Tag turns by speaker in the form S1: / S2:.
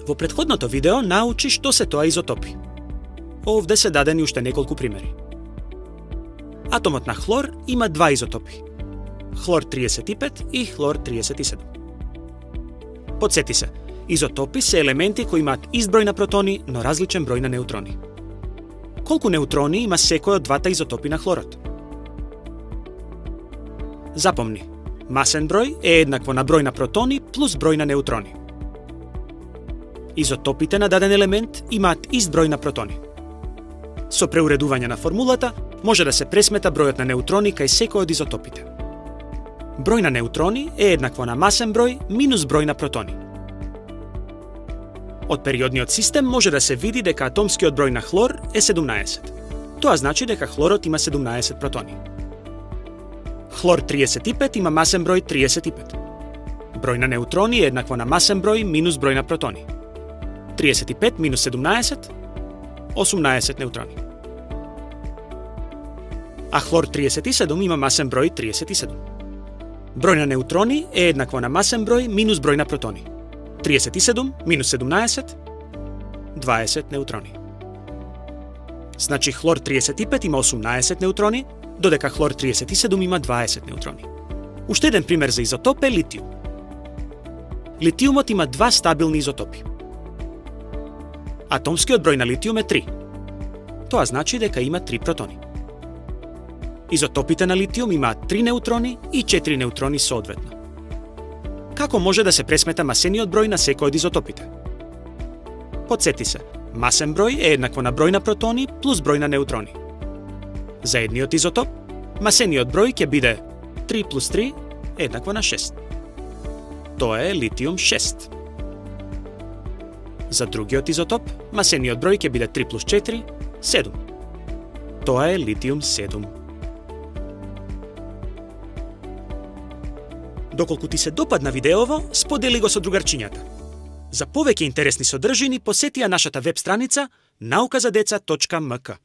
S1: Во претходното видео научи што се тоа изотопи. Овде се дадени уште неколку примери. Атомот на хлор има два изотопи. Хлор 35 и хлор 37. Потсети се, изотопи се елементи кои имаат ист број на протони, но различен број на неутрони. Колку неутрони има секој од двата изотопи на хлорот? Запомни, масен број е еднакво на број на протони плюс број на неутрони. Изотопите на даден елемент имаат ист број на протони. Со преуредување на формулата, може да се пресмета бројот на неутрони кај секој од изотопите. Број на неутрони е еднакво на масен број минус број на протони. Од периодниот систем може да се види дека атомскиот број на хлор е 17. Тоа значи дека хлорот има 17 протони. Хлор 35 има масен број 35. Број на неутрони е еднакво на масен број минус број на протони. 35 минус 17 18 неутрони. А хлор 37 има масен број 37. Број на неутрони е еднакво на масен број минус број на протони. 37 минус 17 20 неутрони. Значи хлор 35 има 18 неутрони, додека хлор 37 има 20 неутрони. Уште еден пример за изотоп е литиум. Литиумот има два стабилни изотопи. Атомскиот број на литиум е 3. Тоа значи дека има 3 протони. Изотопите на литиум имаат 3 неутрони и 4 неутрони соодветно. Како може да се пресмета масениот број на секој од изотопите? Потсети се, масен број е еднакво на број на протони плюс број на неутрони. За едниот изотоп, масениот број ќе биде 3 плюс 3 еднакво на 6. Тоа е литиум 6. За другиот изотоп, масениот број ќе биде 3 плюс 4 7. Тоа е литиум 7. Доколку ти се допадна видеово, сподели го со другарчињата. За повеќе интересни содржини посети ја нашата веб страница naukazadeca.mk.